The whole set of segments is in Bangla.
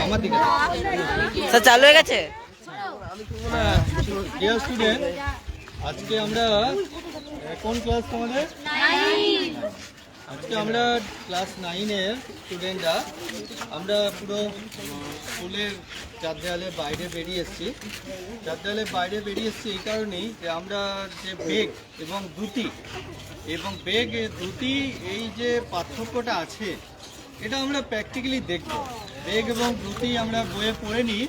আমার দিকে স্যার চালু হয়ে গেছে। ডিয়ার স্টুডেন্ট, আজকে আমরা কোন ক্লাস তোমাদের? আজকে আমরা ক্লাস 9-এর স্টুডেন্টরা আমরা পুরো স্কুলের চার দেওয়ালের বাইরে বেরিয়ে এসেছি। চার দেওয়ালের বাইরে বেরিয়ে এসেছি এই কারণেই যে আমরা যে বেগ এবং দ্রুতি এই যে পার্থক্যটা আছে এটা আমরা প্র্যাকটিক্যালি দেখব। বেগ এবং দ্রুতি আমরা বইয়ে পড়ে নিই,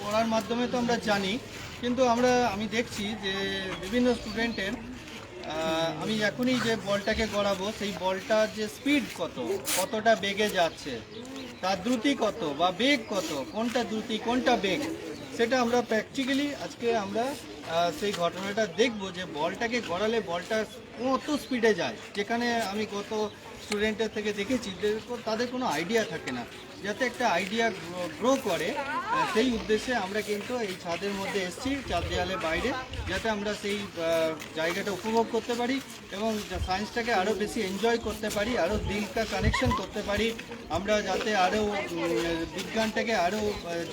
পড়ার মাধ্যমে তো আমরা জানি, কিন্তু আমি দেখছি যে বিভিন্ন স্টুডেন্টের আমি এখনই যে বলটাকে গড়াবো সেই বলটার যে স্পিড কতটা বেগে যাচ্ছে, তার দ্রুতি কত বা বেগ কত, কোনটা দ্রুতি কোনটা বেগ, সেটা আমরা প্র্যাকটিক্যালি আজকে আমরা সেই ঘটনাটা দেখব যে বলটাকে গড়ালে বলটা কত স্পিডে যায়। যেখানে আমি কত স্টুডেন্টের থেকে দেখেছি তাদের কোনো আইডিয়া থাকে না, যাতে একটা আইডিয়া গ্রো করে সেই উদ্দেশ্যে আমরা কিন্তু এই ছাদের মধ্যে এসেছি, চার দেয়ালের বাইরে, যাতে আমরা সেই জায়গাটা উপভোগ করতে পারি এবং সায়েন্সটাকে আরও বেশি এনজয় করতে পারি, আরও দিলটা কানেকশন করতে পারি, আমরা যাতে আরও বিজ্ঞানটাকে আরও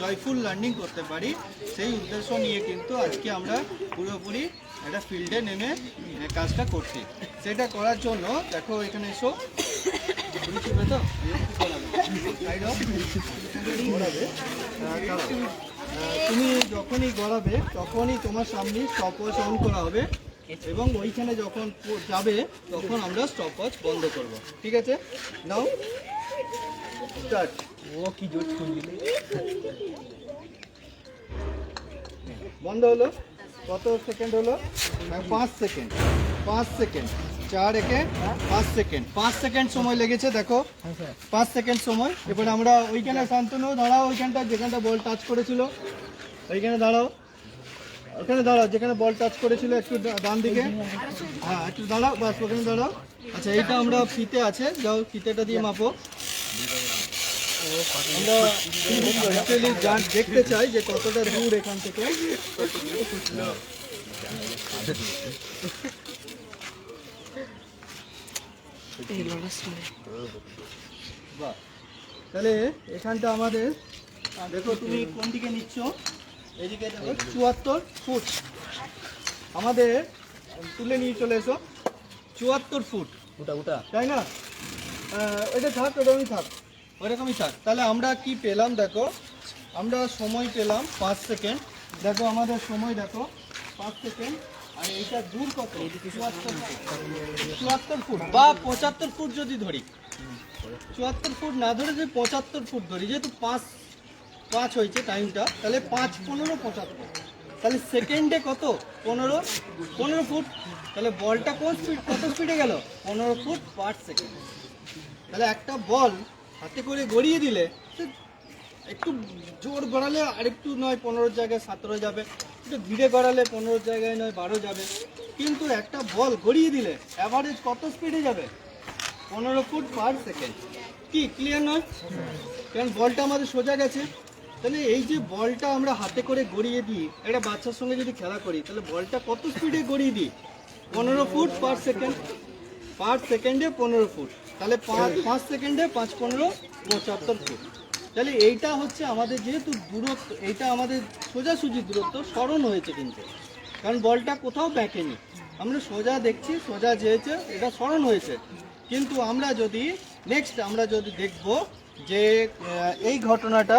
জয়ফুল লার্নিং করতে পারি, সেই উদ্দেশ্য নিয়ে কিন্তু আজকে আমরা পুরোপুরি একটা ফিল্ডে নেমে কাজটা করছি। সেটা করার জন্য দেখো এখানে এসো, তুমি যখনই গড়াবে তখনই তোমার সামনে স্টপওয়াচ অন করা হবে এবং ওইখানে যখন যাবে তখন আমরা স্টপওয়াচ বন্ধ করব। ঠিক আছে? নাও স্টার্ট। ও কি জোর শুনলি, বন্ধ হলো। কত সেকেন্ড হলো? 5 সেকেন্ড। 5 সেকেন্ড, 4 একে 5 সেকেন্ড, 5 সেকেন্ড সময় লেগেছে। দেখো 5 সেকেন্ড সময়। এবারে আমরা ওইখানে শান্তনু দাঁড়াও, ওইখানটা যেখানটা বল টাচ করেছিল ওইখানে দাঁড়াও, ওখানে দাঁড়াও যেখানে বল টাচ করেছিল, একটু ডান দিকে, হ্যাঁ একটু দাঁড়াও, বাস ওখানে দাঁড়াও। আচ্ছা, এইটা আমরা ফিতে আছে, যাও ফিতেটা দিয়ে মাপো। আমরা অ্যাকচুয়ালি দেখতে চাই যে কতটা দূর এখান থেকে। তাহলে এখানটা আমাদের দেখো, তুমি কোন দিকে নিচ্ছ, এদিকে দেখো 74 ফুট আমাদের তুলে নিয়ে চলে এসো। 74 ফুট, ওটা তাই না? এটা থাক, ওরকমই থাক। তাহলে আমরা কি পেলাম দেখো, আমরা সময় পেলাম 5 সেকেন্ড। দেখো আমাদের সময় দেখো 5 সেকেন্ড। আর এইটা দূর কত? 74 ফুট বা 75 ফুট যদি ধরি, 74 ফুট না ধরে যদি 75 ফুট ধরি, যেহেতু 5 হয়েছে টাইমটা, তাহলে 5 15 75, তাহলে সেকেন্ডে কত? 15 ফুট। তাহলে বলটা কত স্পিডে গেল? 15 ফুট পার সেকেন্ড। তাহলে একটা বল হাতে করে গড়িয়ে দিলে একটু জোর গড়ালে আরেকটু নয় 15 জায়গায় 17 যাবে, একটু ধীরে গড়ালে 15 জায়গায় নয় 12 যাবে, কিন্তু একটা বল গড়িয়ে দিলে অ্যাভারেজ কত স্পিডে যাবে? 15 ফুট পার সেকেন্ড। কি ক্লিয়ার নয়? কারণ বলটা আমাদের সোজা গেছে। তাহলে এই যে বলটা আমরা হাতে করে গড়িয়ে দিই, একটা বাচ্চার সঙ্গে যদি খেলা করি, তাহলে বলটা কত স্পিডে গড়িয়ে দিই? 15 ফুট পার সেকেন্ড। পার সেকেন্ডে 15 ফুট, তাহলে 5 সেকেন্ডে 5 15 75 ফুট। তাহলে এইটা হচ্ছে আমাদের যেহেতু দূরত্ব, এইটা আমাদের সোজাসুজি দূরত্ব স্মরণ হয়েছে কিন্তু, কারণ বলটা কোথাও ব্যাকেনি, আমরা সোজা দেখছি, সোজা যেয়েছে, এটা স্মরণ হয়েছে। কিন্তু আমরা যদি দেখব যে এই ঘটনাটা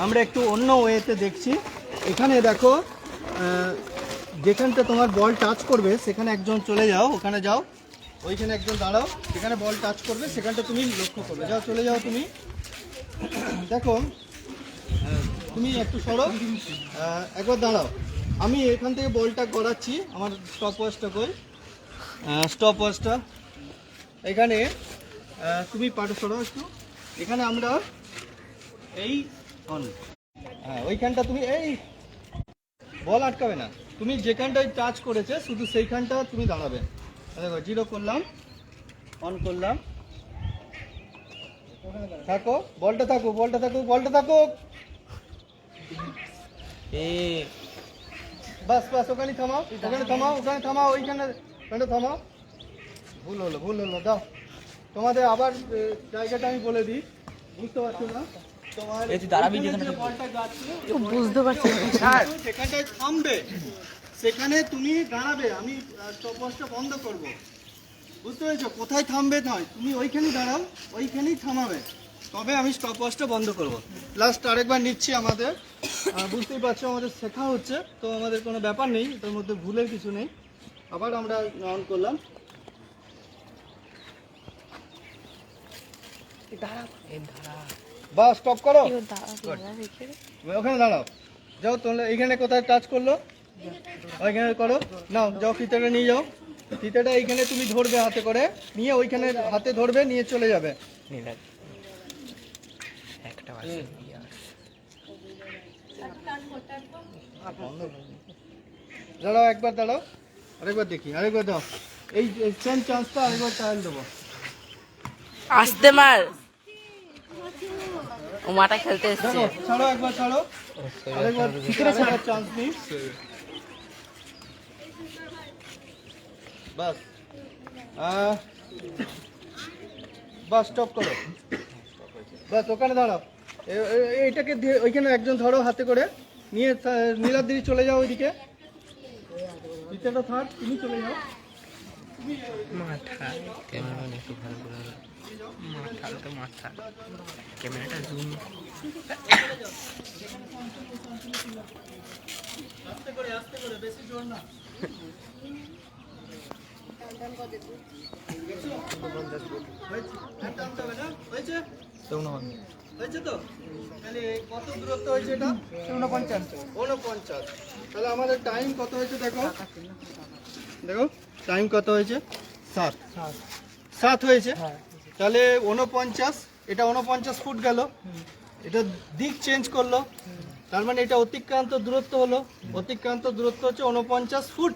আমরা একটু অন্য ওয়েতে দেখছি। এখানে দেখো, যেখানটা তোমার বল টাচ করবে সেখানে একজন চলে যাও, ওখানে যাও, ওইখানে একজন দাঁড়াও, যেখানে বল টাচ করবে সেখানটা তুমি লক্ষ্য করবে, যাও চলে যাও তুমি। দেখো তুমি একটু সরো, একবার দাঁড়াও, আমি এখান থেকে বলটা গড়াচ্ছি, আমার স্টপওয়াচটা কই, স্টপওয়াচটা এখানে, তুমি পাঠে সরো একটু, এখানে আমরা এই অন, হ্যাঁ ওইখানটা তুমি এই বল আটকাবে না, তুমি যেখানটায় টাচ করেছে শুধু সেইখানটা তুমি দাঁড়াবে। দেখো 0 করলাম, অন করলাম, থাকো, বলটা থাকো, বাস ওখানে থামাও, ওইখানে থামাও। ভুল হলো, দাও তোমাদের আবার জায়গাটা আমি বলে দিই, বুঝতে পারছো না? তোমার এই তুই দাঁড়াবি ওইখানে যেখানে যে বলটা যাচ্ছে বুঝতে পারছি না। যেখানটায় থামবে সেখানে তুমি দাঁড়াবে, আমি স্টপওয়াচটা বন্ধ করব। বুঝতে পেরেছো? কোথায় থামবে নয়, তুমি ওইখানেই দাঁড়াও, ওইখানেই থামাবে, তবে আমি স্টপওয়াচটা বন্ধ করব। লাস্ট আরেকবার নিচ্ছি আমাদের, বুঝতেই পারছো আমাদের শেখা হচ্ছে, তো আমাদের কোনো ব্যাপার নেই, এটার মধ্যে ভুলের কিছু নেই। আবার আমরা অন করলাম। বাস স্টপ করো, তুমি ওখানে দাঁড়াও, যাও তোমরা এইখানে কোথায় টাচ করলো ওইখানে করো, নাও যাও ফিতেটা নিয়ে যাও, ফিতেটা এইখানে তুমি ধরবে হাতে করে, নিয়ে ওইখানে হাতে ধরবে, নিয়ে চলে যাবে। দাঁড়াও একবার, দাঁড়াও আরেকবার দেখি, আরেকবার দাও, এই সেম চান্সটা আরেকবার ট্রায়াল দেবো। আসতে মার, ও মাটা খেলতে এসছে। দেখো ছাড়ো, একবার ছাড়ো, আরেকবার চান্স নিই, বাস বাস স্টপ করো, বাস ওখানে দাঁড়াও, এইটাকে ওইখানে একজন ধরো হাতে করে, নিয়ে নীলার দিকে চলে যাও, ওইদিকে দ্বিতীয়টা থার্ড তুমি চলে যাও। আস্তে করে, আস্তে করে, বেশি জোর না। হয়েছে তো? তাহলে কত দূরত্ব হয়েছে এটা? 49। তাহলে আমাদের টাইম কত হয়েছে দেখো, দেখো টাইম কত হয়েছে, 7 হয়েছে। তাহলে 49, এটা 49 ফুট গেল, এটা দিক চেঞ্জ করলো, তার মানে এটা অতিক্রান্ত দূরত্ব হলো, অতিক্রান্ত দূরত্ব হচ্ছে 49 ফুট।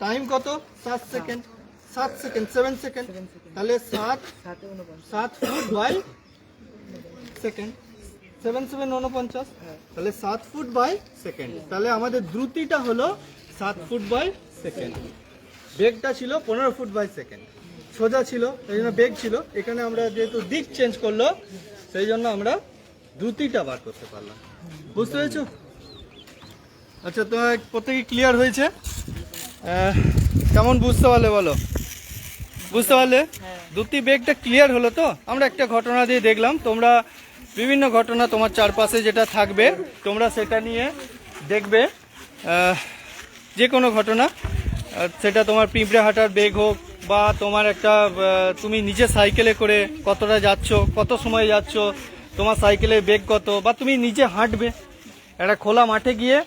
টাইম কত? 7 সেকেন্ড, 7 সেকেন্ড। তাহলে 7 ফুট বাই সেকেন্ড, 7 49, তাহলে 7 ফুট বাই সেকেন্ড। তাহলে আমাদের দ্রুতিটা হলো 7 ফুট বাই সেকেন্ড। বেগটা ছিল 15 ফুট বাই সেকেন্ড, সোজা ছিল সেই জন্য বেগ ছিল, এখানে আমরা যেহেতু দিক চেঞ্জ করলো সেই জন্য আমরা দ্রুতিটা বার করতে পারলাম। বুঝতে পেরেছো? আচ্ছা, তো প্রত্যেকে ক্লিয়ার হয়েছে? কেমন বুঝতে পারলে বলো? বুঝতে পারলে? দ্রুতি বেগটা ক্লিয়ার হলো তো? আমরা একটা ঘটনা দিয়ে দেখলাম, তোমরা বিভিন্ন ঘটনা তোমার চারপাশে যেটা থাকবে তোমরা সেটা নিয়ে দেখবে, যে কোনো ঘটনা, সেটা তোমার পিঁপড়ে হাঁটার বেগ হোক, বা তোমার একটা তুমি নিজে সাইকেলে করে কতটা যাচ্ছ, কত সময় যাচ্ছ, তোমার সাইকেলের বেগ কত, বা তুমি নিজে হাঁটবে একটা খোলা মাঠে গিয়ে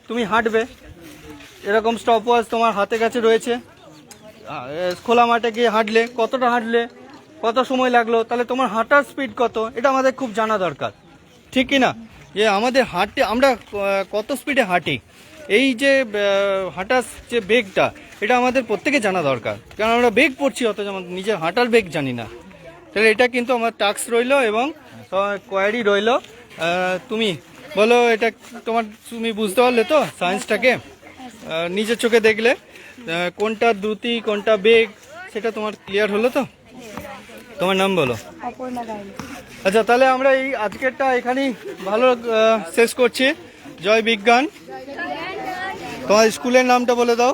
তুমি হাঁটবে, এরকম স্টপওয়াচ তোমার হাতে কাছে রয়েছে, খোলা মাঠে গিয়ে হাঁটলে কতটা হাঁটলে, কত সময় লাগলো, তাহলে তোমার হাঁটার স্পিড কত, এটা আমাদের খুব জানা দরকার, ঠিক কি না? যে আমাদের হাঁটতে আমরা কত স্পিডে হাঁটি, এই যে হাঁটার যে বেগটা, এটা আমাদের প্রত্যেকে জানা দরকার, কারণ আমরা বেগ পড়ছি অথচ নিজের হাঁটার বেগ জানি না। তাহলে এটা কিন্তু আমার টাস্ক রইলো এবং কোয়ারি রইলো। তুমি বলো, এটা তুমি বুঝতে পারলে তো সায়েন্সটাকে? নিজের চোখে দেখলে কোনটা দ্রুতি কোনটা বেগ সেটা তোমার ক্লিয়ার হলো তো? তোমার নাম বলো। আচ্ছা, তাহলে আমরা এই আজকেরটা এখানেই ভালো শেষ করছি। জয় বিজ্ঞান। তোমার স্কুলের নামটা বলে দাও।